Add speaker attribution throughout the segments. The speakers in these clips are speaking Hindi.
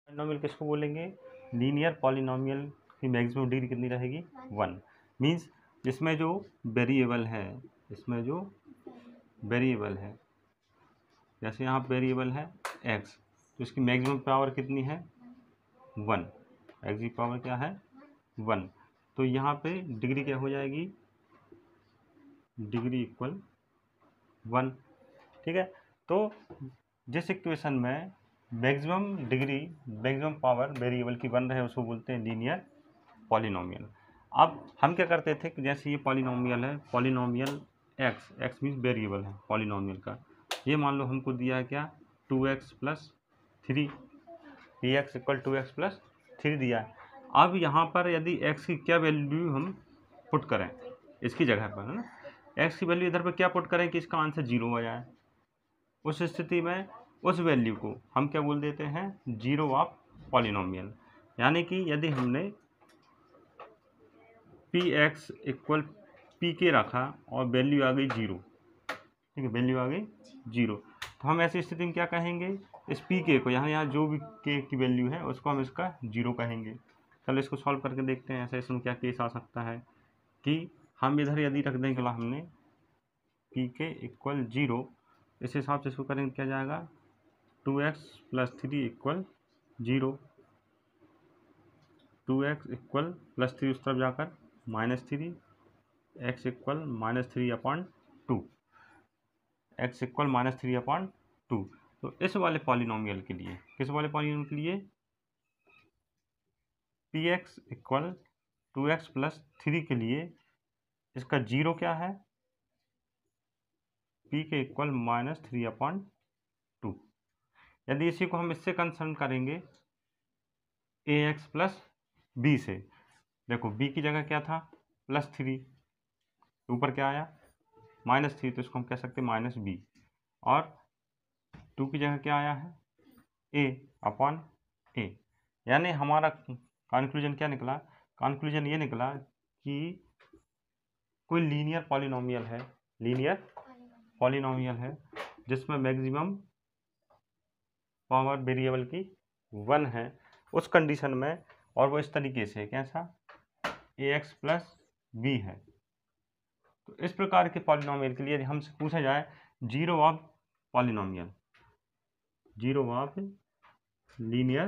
Speaker 1: पॉलिनोमियल किसको बोलेंगे? लीनियर पॉलिनोमियल की मैक्सिमम डिग्री कितनी रहेगी? 1। मीन्स इसमें जो वेरिएबल है, इसमें जो वेरिएबल है, जैसे यहाँ वेरिएबल है x, तो इसकी मैक्सिमम पावर कितनी है? 1। x की पावर क्या है? 1। तो यहाँ पे डिग्री क्या हो जाएगी? Degree equal 1। ठीक है। तो जिस इक्वेशन में maximum degree, maximum power variable की 1 रहे उसको बोलते हैं लीनियर पॉलिनोमियल। अब हम क्या करते थे कि जैसे ये पॉलिनोमियल है, पॉलिनोमियल x मीन्स वेरिएबल है पॉलिनोमियल का, ये मान लो हमको दिया है क्या? 2x plus 3, px equal 2x plus 3 दिया है। अब यहाँ पर यदि x की क्या वैल्यू हम पुट करें इसकी जगह पर, है ना, x की वैल्यू इधर पर क्या पुट करें कि इसका आंसर 0 हो जाए, उस स्थिति में उस वैल्यू को हम क्या बोल देते हैं? Zero of polynomial. यानी कि यदि हमने पी एक्स इक्वल पी के रखा और वैल्यू आ गई 0, ठीक है, वैल्यू आ गई 0, तो हम ऐसी स्थिति में क्या कहेंगे? इस पी के को, यहाँ जो भी के की वैल्यू है उसको हम इसका 0 कहेंगे। चलो इसको सॉल्व करके देखते हैं, ऐसा इसमें क्या केस आ सकता है कि हम इधर यदि रख दें, चलो हमने पी के इक्वल 0, इस हिसाब से इसको करेंगे क्या जाएगा? 2x plus 3 equal 0, 2x equal plus 3 उस तरफ जाकर -3, x इक्वल -3/2, x इक्वल -3/2। तो इस वाले पॉलिनोमियल के लिए, किस वाले पॉलिनोमियल के लिए? px इक्वल 2x प्लस 3 के लिए इसका 0 क्या है? p के इक्वल -3/2। यदि इसी को हम इससे कंसर्न करेंगे ax प्लस b से, देखो b की जगह क्या था? +3, ऊपर क्या आया? -3, तो इसको हम कह सकते हैं -b, और 2 की जगह क्या आया है? a/a। यानी हमारा कंक्लूजन क्या निकला? कंक्लूजन ये निकला कि कोई लीनियर पॉलिनोमियल है, लीनियर पॉलिनोमियल है जिसमें मैक्सिमम पावर वेरिएबल की 1 है उस कंडीशन में, और वो इस तरीके से कैसा? ax प्लस b है। तो इस प्रकार के पॉलिनोमियल के लिए हमसे पूछा जाए zero of polynomial, zero of linear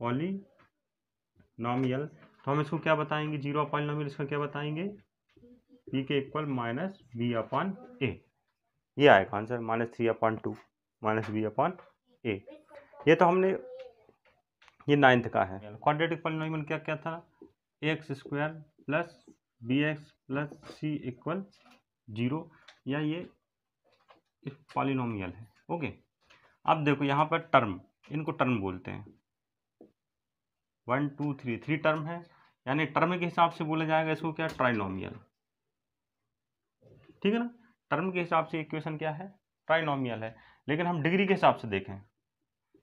Speaker 1: polynomial, तो हम इसको क्या बताएंगे? जीरो ऑफ पॉलिनोमियल इसका क्या बताएंगे? p के इक्वल -b/a। ये आएगा आंसर, -3/2 -b/a। ये तो हमने, ये 9th का है। क्वाड्रेटिक पॉलिनोमियल क्या क्या था? ax² plus bx plus c equal 0, या ये पॉलिनोमियल है। ओके, अब देखो यहाँ पर टर्म, इनको टर्म बोलते हैं। 1 2 3 टर्म है, यानी टर्म के हिसाब से बोला जाएगा इसको क्या? ट्राइनोमियल। ठीक है ना, टर्म के हिसाब से इक्वेशन क्या है? ट्राइनोमियल है। लेकिन हम डिग्री के हिसाब से देखें,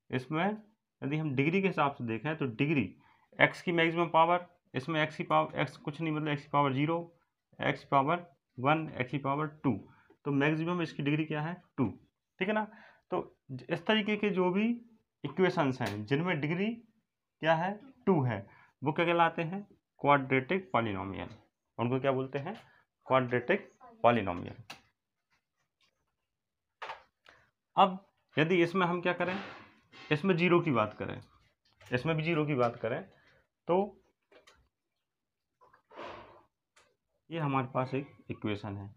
Speaker 1: इसमें यदि हम डिग्री के हिसाब से देखें तो डिग्री x की मैक्सिमम पावर, इसमें x की पावर, x कुछ नहीं मतलब x की पावर 0, x की पावर 1, x की पावर 2, तो मैक्सिमम इसकी डिग्री क्या है? 2। ठीक है ना। तो इस तरीके के जो भी इक्वेशंस हैं जिनमें डिग्री क्या है? 2 है, वो क्या कहलाते हैं? Quadratic polynomial. उनको क्या बोलते हैं? Quadratic polynomial. अब यदि इसमें हम क्या करें, इसमें 0 की बात करें, इसमें भी 0 की बात करें, तो ये हमारे पास एक इक्वेशन है।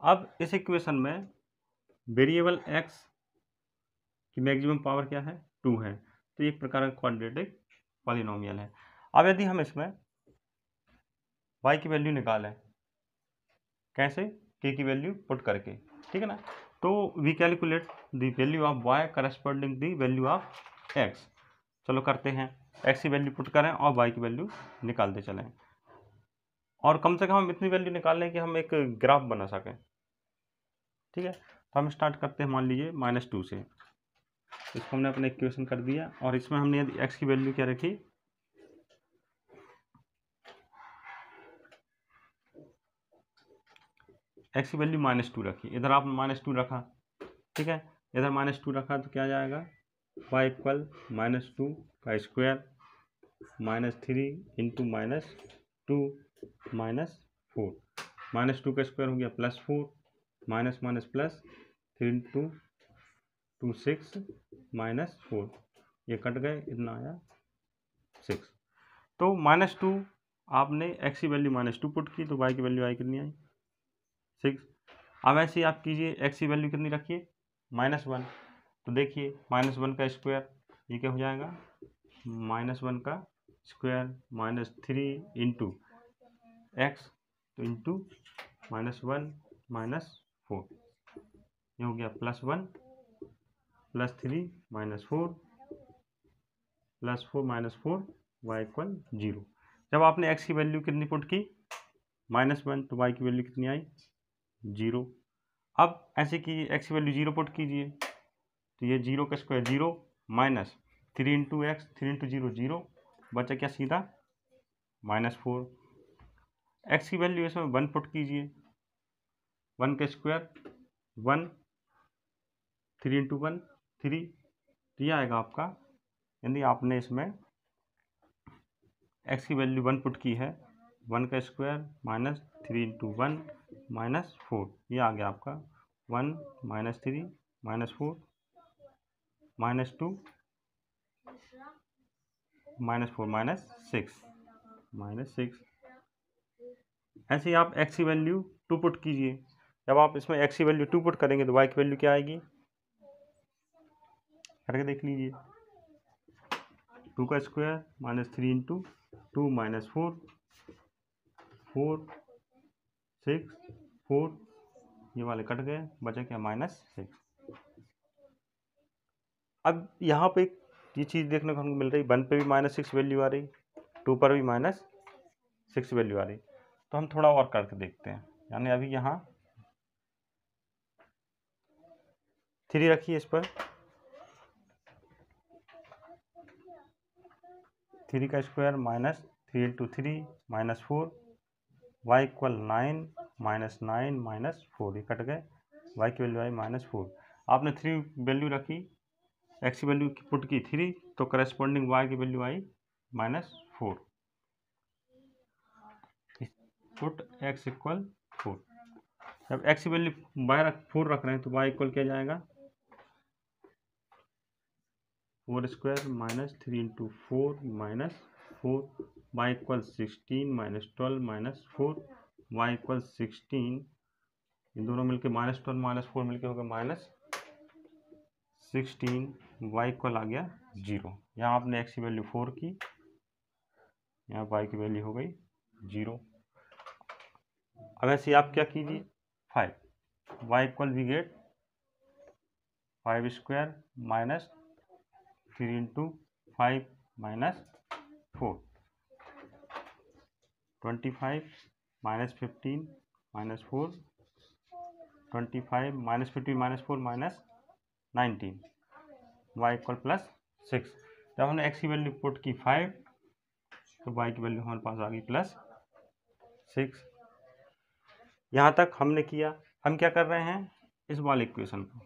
Speaker 1: अब इस इक्वेशन में वेरिएबल x की मैक्सिमम पावर क्या है? 2 है, तो एक प्रकार का क्वाड्रेटिक पॉलिनोमियल है। अब यदि हम इसमें y की वैल्यू निकालें, कैसे? k की वैल्यू पुट करके, ठीक है ना, तो we calculate the value of y corresponding the value of x। चलो करते हैं, x की वैल्यू पुट करें और y की वैल्यू निकालते चलें, और कम से कम हम इतनी वैल्यू निकाल लें कि हम एक ग्राफ बना सकें। ठीक है, तो हम स्टार्ट करते हैं मान लीजिए -2 से, इसको हमने अपने इक्वेशन कर दिया, और इसमें हमने यदि x की वैल्यू क्या रखी? x की वैल्यू -2 रखी, इधर आप -2 रखा, ठीक है, इधर -2 रखा, तो क्या जाएगा? वाई इक्वल -2 का स्क्वायर -3 इंटू -2 -4 -2 का स्क्वायर हो गया +4 माइनस माइनस प्लस 3 इंटू 2 6 -4 ये कट गए, इतना आया 6। तो -2 आपने x की वैल्यू -2 पुट की तो y की वैल्यू आई कितनी आई 6। अब ऐसे ही आप कीजिए x की वैल्यू कितनी रखिए -1। तो देखिए -1 का स्क्वायर ये क्या हो जाएगा -1 का स्क्वायर -3 इंटू एक्स तो इंटू -1 -4 ये हो गया +1 +3 -4 +4 y इक्वल 0। जब आपने x की वैल्यू कितनी पुट की -1 तो y की वैल्यू कितनी आई 0। अब ऐसे कीजिए x की वैल्यू 0 पुट कीजिए तो ये 0 का स्क्वायर 0 -3 इंटू एक्स 3 इंटू 0 0 बचा क्या सीधा -4। x की वैल्यू इसमें 1 पुट कीजिए 1 का स्क्वायर 1 3 इंटू 1 3 तो ये आएगा आपका, यदि आपने इसमें x की वैल्यू 1 पुट की है 1 का स्क्वायर -3 इंटू 1 -4 ये आ गया आपका 1 -3 -4 -2 -4 -6 ऐसे ही आप x की वैल्यू 2 पुट कीजिए। जब आप इसमें x की वैल्यू 2 पुट करेंगे तो y की वैल्यू क्या आएगी करके देख लीजिए 2 का स्क्वायर -3 इंटू 2 -4 4 6 4 ये वाले कट गए बचा क्या -6। अब यहाँ पे ये चीज़ देखने को हमको मिल रही 1 पे भी -6 वैल्यू आ रही 2 पर भी -6 वैल्यू आ रही। तो हम थोड़ा और करके देखते हैं, यानी अभी यहाँ 3 रखिए इस पर 3 का स्क्वायर -3 इंटू 3 -4 y इक्वल 9 -9 -4 ये कट गए y की वैल्यू आई -4। आपने 3 वैल्यू रखी x की वैल्यू पुट की 3 तो करस्पॉन्डिंग y की वैल्यू आई -4 पुट x इक्वल 4। जब x की वैल्यू 4 रख रहे हैं तो y इक्वल क्या जाएगा 4 square -3 into 4 -4 y equal 16 -12 -4 y equal 16 ये दोनों मिलके -12 -4 मिलके हो गया -16 y इक्वल आ गया 0। यहाँ आपने x की वैल्यू 4 की, यहाँ y की वैल्यू हो गई 0। अब ऐसे आप क्या कीजिए 5 y equal we get 5 square -3 into 5 -4 25 -15 -4 25 -15 -4 -19 y equal +6। जब हमने x की वैल्यू पुट की 5 तो y की वैल्यू हमारे पास आ गई +6। यहाँ तक हमने किया। हम क्या कर रहे हैं इस वाले इक्वेशन को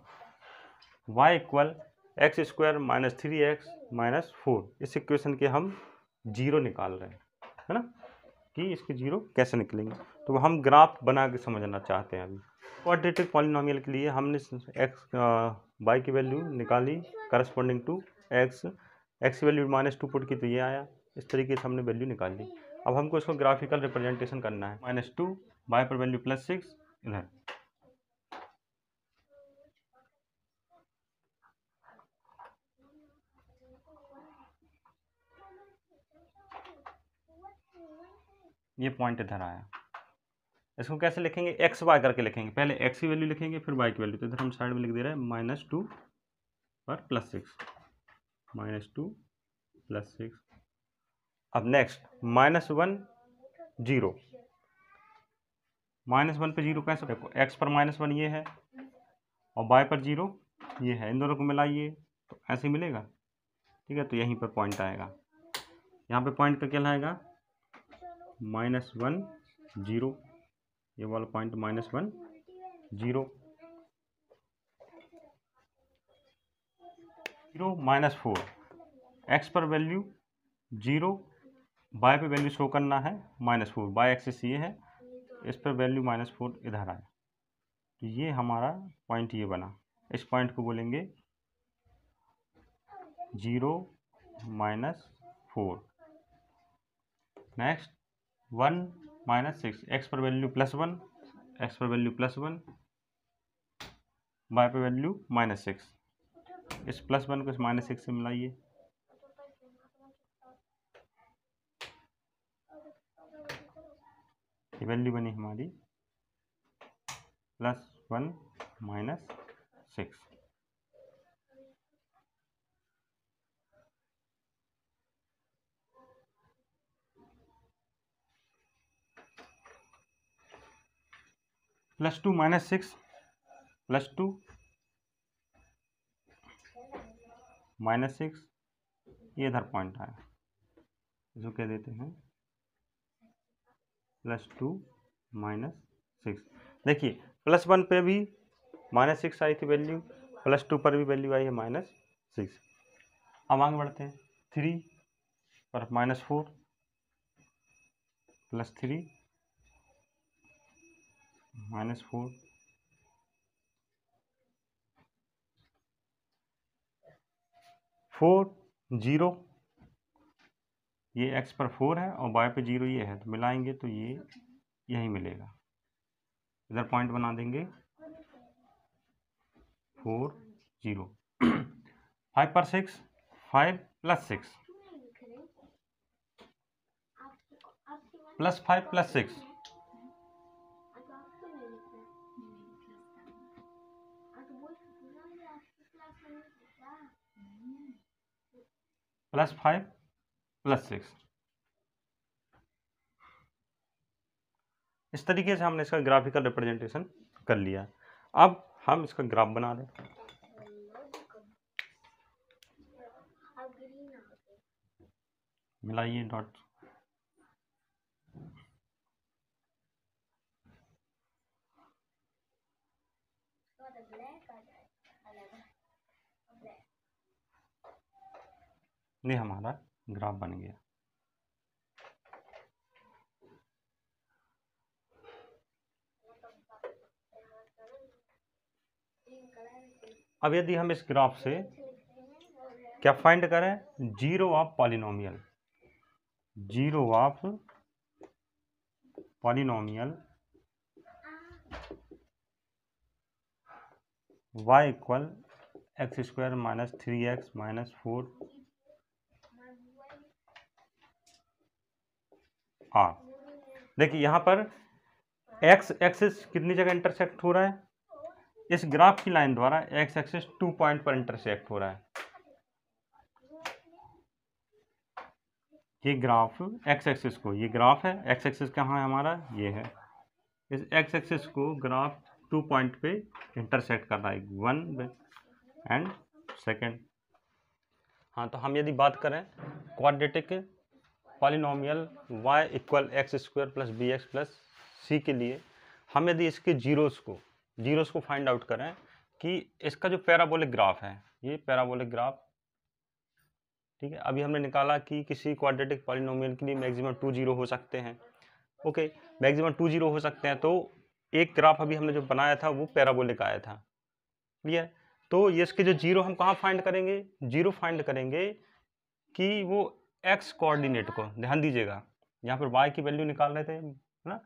Speaker 1: y equal x square -3x -4 इस इक्वेशन के हम 0 निकाल रहे हैं, है ना, कि इसके 0 कैसे निकलेंगे। तो हम ग्राफ बना के समझना चाहते हैं। अभी क्वाड्रेटिक पॉलिनोमियल के लिए हमने y की वैल्यू निकाली करस्पॉन्डिंग टू x की वैल्यू -2 पुट की तो ये आया। इस तरीके से हमने वैल्यू निकाल ली। अब हमको इसको ग्राफिकल रिप्रेजेंटेशन करना है -2 y पर वैल्यू +6 इधर ये पॉइंट इधर आया। इसको कैसे लिखेंगे एक्स वाई करके लिखेंगे, पहले एक्स की वैल्यू लिखेंगे फिर वाई की वैल्यू। तो इधर हम साइड में लिख दे रहे हैं -2 पर +6 -2 +6। अब नेक्स्ट -1 0 -1 पे 0 कैसे देखो एक्स पर -1 ये है और वाई पर 0 ये है, इन दोनों को मिलाइए तो ऐसे मिलेगा। ठीक है, तो यहीं पर पॉइंट आएगा। यहाँ पे पॉइंट का क्या लाएगा -1 0 ये वाला पॉइंट -1 0। 0 माइनस 4, एक्स पर वैल्यू 0, वाई पे वैल्यू शो करना है -4, वाई एक्सिस ये है, इस पर वैल्यू -4 इधर आए, तो ये हमारा पॉइंट ये बना। इस पॉइंट को बोलेंगे 0 -4। नेक्स्ट 1 -6, एक्स पर वैल्यू +1, एक्स पर वैल्यू +1, वाई पे वैल्यू -6, इस +1 को इस -6 से मिलाइए, ये वैल्यू बनी हमारी +1 -6। +2 -6 +2 -6, ये इधर पॉइंट आया, जो कह देते हैं +2 -6। देखिए +1 पे भी -6 आई थी वैल्यू, +2 पर भी वैल्यू आई है -6। अब आगे बढ़ते हैं, 3 पर -4 +3 -4, 4 0, ये x पर 4 है और y पे 0 ये है, तो मिलाएंगे तो ये यही मिलेगा, इधर पॉइंट बना देंगे 4 0। 5 पर 6, 5 + 6 +5 + 6, +5 + 6। इस तरीके से हमने इसका ग्राफिकल रिप्रेजेंटेशन कर लिया। अब हम इसका ग्राफ बना रहे हैं। मिलाइए डॉट, ये हमारा ग्राफ बन गया। अब यदि हम इस ग्राफ से क्या फाइंड करें, zero of polynomial, zero of polynomial y equal x² - 3x - 4 r। देखिए यहाँ पर x एक्सिस कितनी जगह इंटरसेक्ट हो रहा है, इस ग्राफ की लाइन द्वारा x एक्सिस 2 पॉइंट पर इंटरसेक्ट हो रहा है। ये ग्राफ x एक्सिस को, ये ग्राफ है, x एक्सिस कहाँ है हमारा, ये है, इस x एक्सिस को ग्राफ 2 पॉइंट पे इंटरसेक्ट कर रहा है, 1 एंड 2। हाँ, तो हम यदि बात करें quadratic polynomial y equal x² + bx + c के लिए, हम यदि इसके जीरोस को फाइंड आउट करें कि इसका जो पैराबोलिक ग्राफ है, ये पैराबोलिक ग्राफ, ठीक है। अभी हमने निकाला कि किसी क्वाड्रेटिक पॉलिनोमियल के लिए मैक्सिमम 2 जीरो हो सकते हैं, ओके, मैक्सिमम 2 जीरो हो सकते हैं, तो एक ग्राफ अभी हमने जो बनाया था वो पैराबोलिक आया था, क्लियर। तो ये इसके जो जीरो हम कहाँ फाइंड करेंगे, जीरो फाइंड करेंगे कि वो एक्स कोऑर्डिनेट को, ध्यान दीजिएगा यहाँ पर y की वैल्यू निकाल रहे थे, है ना,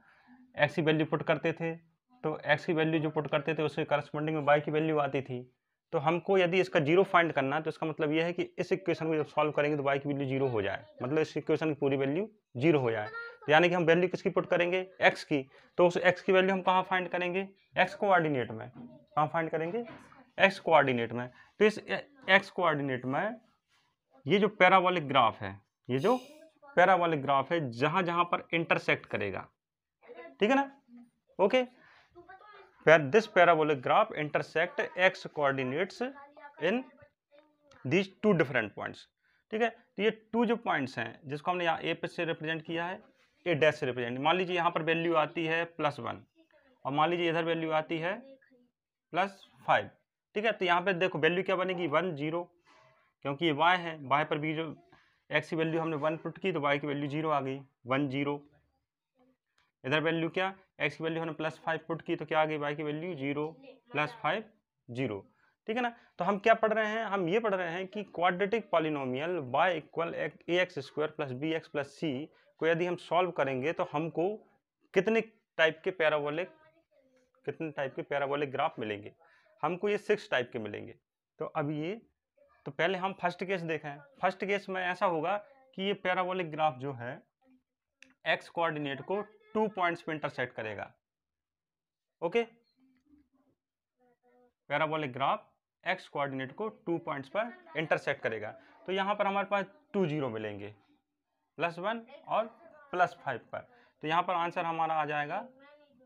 Speaker 1: x की वैल्यू पुट करते थे, तो x की वैल्यू जो पुट करते थे उसके करस्पॉन्डिंग में y की वैल्यू आती थी। तो हमको यदि इसका जीरो फाइंड करना है तो इसका मतलब यह है कि इस इक्वेशन को जब सॉल्व करेंगे तो y की वैल्यू जीरो हो जाए, मतलब इस इक्वेशन की पूरी वैल्यू जीरो हो जाए, तो यानी कि हम वैल्यू किसकी पुट करेंगे, x की। तो उस x की वैल्यू हम कहाँ फाइंड करेंगे, x कोऑर्डिनेट में, कहाँ फाइंड करेंगे, x कोऑर्डिनेट में। तो इस x कोऑर्डिनेट में ये जो पैराबोलिक ग्राफ है, ये जो पैराबोलिक ग्राफ है जहां जहां पर इंटरसेक्ट करेगा, ठीक है ना, okay, this parabolic graph intersect x coordinates in these 2 different points, ठीक है। तो ये 2 जो पॉइंट्स हैं जिसको हमने यहाँ a से रिप्रेजेंट किया है, a' से रिप्रेजेंट, मान लीजिए यहाँ पर वैल्यू आती है +1 और मान लीजिए इधर वैल्यू आती है +5, ठीक है। तो यहाँ पे देखो वैल्यू क्या बनेगी, 1 0, क्योंकि ये y है, y पर भी जो x की वैल्यू हमने 1 पुट की तो y की वैल्यू 0 आ गई, 1 0। इधर वैल्यू क्या, x की वैल्यू हमने +5 पुट की तो क्या आ गई, y की वैल्यू 0 +5 0। ठीक है ना। तो हम क्या पढ़ रहे हैं, हम ये पढ़ रहे हैं कि quadratic polynomial y equal ax square plus bx plus c को यदि हम सॉल्व करेंगे तो हमको कितने टाइप के पैराबोलिक ग्राफ मिलेंगे। हमको ये 6 टाइप के मिलेंगे। तो अब ये, तो पहले हम फर्स्ट केस देखें। फर्स्ट केस में ऐसा होगा कि ये पैराबोलिक ग्राफ जो है x कोऑर्डिनेट को 2 पॉइंट्स पे इंटरसेक्ट करेगा। Okay, parabolic graph x coordinate को 2 पॉइंट्स पर इंटरसेक्ट करेगा। तो यहाँ पर हमारे पास 2 0 मिलेंगे, +1 और +5 पर। तो यहाँ पर आंसर हमारा आ जाएगा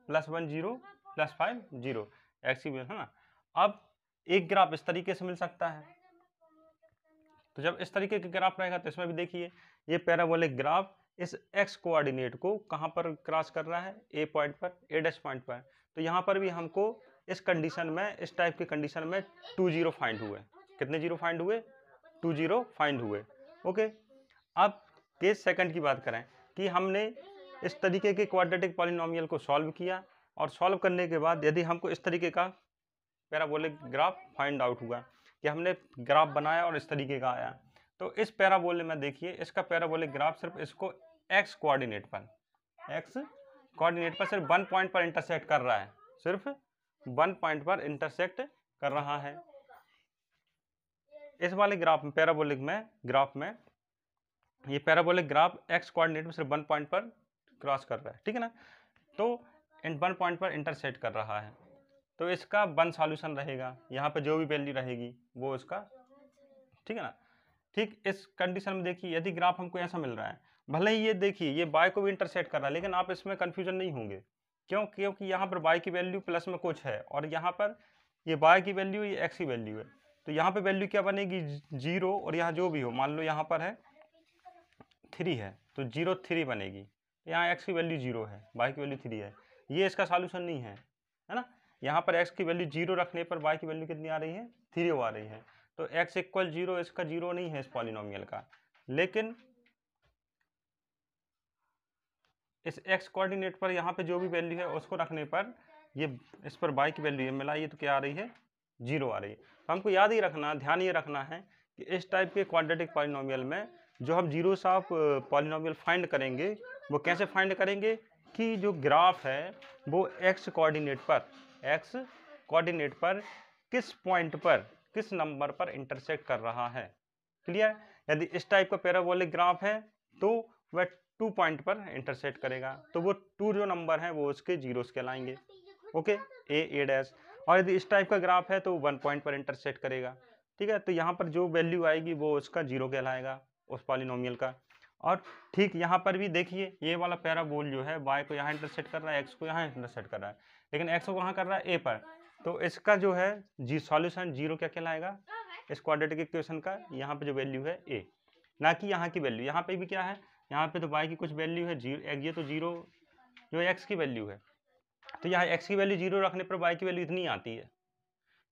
Speaker 1: +1 0 +5 0, x ही है ना। अब एक ग्राफ इस तरीके से मिल सकता है। तो जब इस तरीके का ग्राफ रहेगा तो इसमें भी देखिए ये पैराबोलिक ग्राफ इस x कोऑर्डिनेट को कहाँ पर क्रॉस कर रहा है, a पॉइंट पर, a' पॉइंट पर। तो यहाँ पर भी हमको इस कंडीशन में, इस टाइप की कंडीशन में 2 0 फाइंड हुए। कितने 0 फाइंड हुए, 2 0 फाइंड हुए। ओके, अब केस सेकंड की बात करें कि हमने इस तरीके के क्वाड्रेटिक पॉलिनोमियल को सॉल्व किया और सॉल्व करने के बाद यदि हमको इस तरीके का पैराबोलिक ग्राफ फाइंड आउट हुआ कि हमने ग्राफ बनाया और इस तरीके का आया, तो इस पैराबोले में देखिए इसका पैराबोलिक ग्राफ सिर्फ इसको x कोऑर्डिनेट पर सिर्फ 1 पॉइंट पर इंटरसेक्ट कर रहा है, सिर्फ 1 पॉइंट पर इंटरसेक्ट कर रहा है। इस वाले ग्राफ में, पैराबोलिक में ग्राफ में, ये पैराबोलिक ग्राफ x कोऑर्डिनेट में सिर्फ 1 पॉइंट पर क्रॉस कर रहा है। ठीक है ना। तो इन 1 पॉइंट पर इंटरसेक्ट कर रहा है, तो इसका 1 सॉल्यूशन रहेगा। यहाँ पे जो भी वैल्यू रहेगी वो इसका, ठीक है ना। ठीक इस कंडीशन में देखिए यदि ग्राफ हमको ऐसा मिल रहा है, भले ही ये देखिए ये y को भी इंटरसेक्ट कर रहा है, लेकिन आप इसमें कंफ्यूजन नहीं होंगे। क्यों, क्योंकि यहाँ पर y की वैल्यू प्लस में कुछ है और यहाँ पर ये y की वैल्यू, ये x की वैल्यू है। तो यहाँ पे वैल्यू क्या बनेगी, 0, और यहाँ जो भी हो, मान लो यहाँ पर है 3 है तो 0 3 बनेगी। यहाँ x की वैल्यू 0 है, y की वैल्यू 3 है, ये इसका सॉल्यूशन नहीं है, है ना। यहाँ पर x की वैल्यू 0 रखने पर y की वैल्यू कितनी आ रही है, 3 आ रही है। तो x इक्वल 0 इसका 0 नहीं है इस पॉलिनोमियल का। लेकिन इस x कोऑर्डिनेट पर यहाँ पे जो भी वैल्यू है उसको रखने पर ये इस पर y की वैल्यू मिला, ये तो क्या आ रही है, 0 आ रही है। तो हमको याद ही रखना, ध्यान ये रखना है कि इस टाइप के क्वाड्रेटिक पॉलिनोमियल में जो हम जीरोस ऑफ पॉलिनोमियल फाइंड करेंगे वो कैसे फाइंड करेंगे कि जो ग्राफ है वो x कोऑर्डिनेट पर किस पॉइंट पर, किस नंबर पर इंटरसेक्ट कर रहा है। क्लियर। यदि इस टाइप का पैराबोलिक ग्राफ है तो वह 2 पॉइंट पर इंटरसेक्ट करेगा, तो वो 2 जो नंबर है वो उसके जीरोस कहलाएंगे। ओके, a और यदि इस टाइप का ग्राफ है तो 1 पॉइंट पर इंटरसेक्ट करेगा। ठीक है, तो यहाँ पर जो वैल्यू आएगी वो उसका 0 कहलाएगा उस पॉलिनोमियल का। और ठीक यहाँ पर भी देखिए ये वाला पैराबोल जो है y को यहाँ इंटरसेक्ट कर रहा है, x को यहाँ इंटरसेक्ट कर रहा है, लेकिन x को कहाँ कर रहा है, a पर। तो इसका जो है सॉल्यूशन 0 क्या कहलाएगा इस क्वाड्रेटिक इक्वेशन का, यहाँ पे जो वैल्यू है a, ना कि यहाँ की वैल्यू। यहाँ पे भी क्या है, यहाँ पे तो y की कुछ वैल्यू है, ये तो 0 जो x की वैल्यू है। तो यहाँ x की वैल्यू 0 रखने पर y की वैल्यू इतनी आती है।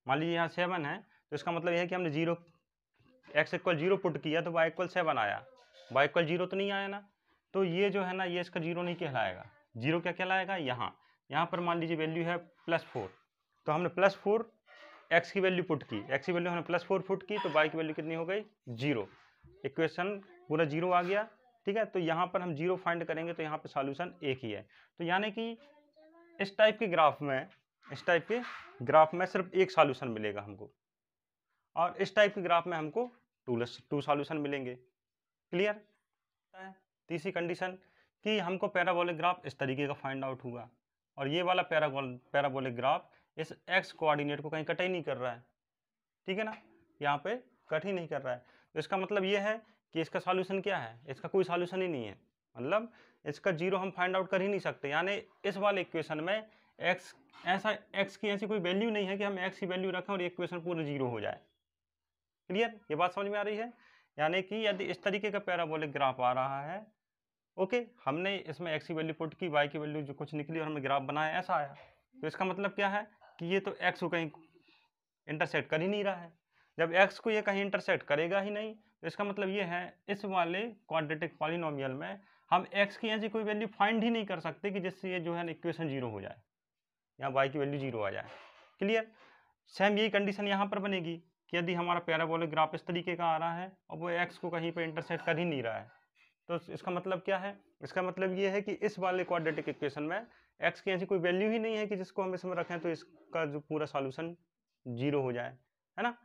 Speaker 1: मान लीजिए यहाँ 7 है तो इसका मतलब यह है कि हमने 0 x इक्वल 0 पुट किया तो y इक्वल 7 आया, y इक्वल 0 तो नहीं आया ना। तो ये जो है ना ये इसका 0 नहीं कहलाएगा। 0 क्या कहलाएगा, यहाँ पर मान लीजिए वैल्यू है +4, तो हमने +4 x की वैल्यू पुट की, x की वैल्यू हमने +4 पुट की तो y की वैल्यू कितनी हो गई, 0। इक्वेशन पूरा 0 आ गया। ठीक है, तो यहाँ पर हम 0 फाइंड करेंगे तो यहाँ पर सॉल्यूशन एक ही है। तो यानी कि इस टाइप के ग्राफ में सिर्फ एक सॉल्यूशन मिलेगा हमको, और इस टाइप के ग्राफ में हमको 2 सॉल्यूशन मिलेंगे। क्लियर है। तीसरी कंडीशन कि हमको पैराबोलिक ग्राफ इस तरीके का फाइंड आउट हुआ और ये वाला पैराबोलिक ग्राफ इस x कोऑर्डिनेट को कहीं कट ही नहीं कर रहा है। ठीक है ना, यहाँ पे कट ही नहीं कर रहा है। तो इसका मतलब ये है कि इसका सॉल्यूशन क्या है, इसका कोई सॉल्यूशन ही नहीं है, मतलब इसका 0 हम फाइंड आउट कर ही नहीं सकते। यानी इस वाले इक्वेशन में x की ऐसी कोई वैल्यू नहीं है कि हम x की वैल्यू रखें और इक्वेशन पूरा 0 हो जाए। क्लियर, ये बात समझ में आ रही है। यानी कि यदि इस तरीके का पैराबोलिक ग्राफ आ रहा है, ओके, हमने इसमें x की वैल्यू पुट की, y की वैल्यू जो कुछ निकली और हमने ग्राफ बनाया, ऐसा आया, तो इसका मतलब क्या है कि ये तो x को कहीं इंटरसेक्ट कर ही नहीं रहा है। जब x को ये कहीं इंटरसेक्ट करेगा ही नहीं, तो इसका मतलब ये है इस वाले क्वाड्रेटिक पॉलिनोमियल में हम x की ऐसी कोई वैल्यू फाइंड ही नहीं कर सकते कि जिससे ये जो है इक्वेशन जीरो हो जाए या y की वैल्यू जीरो आ जाए। क्लियर। सेम यही कंडीशन यहाँ पर बनेगी कि यदि हमारा पैराबोलिक ग्राफ इस तरीके का आ रहा है और वो x को कहीं पर इंटरसेक्ट कर ही नहीं रहा है, तो इसका मतलब क्या है? इसका मतलब ये है कि इस वाले क्वाड्रेटिक इक्वेशन में x की ऐसी कोई वैल्यू ही नहीं है कि जिसको हम इसमें रखें तो इसका जो पूरा सॉल्यूशन जीरो हो जाए, है ना।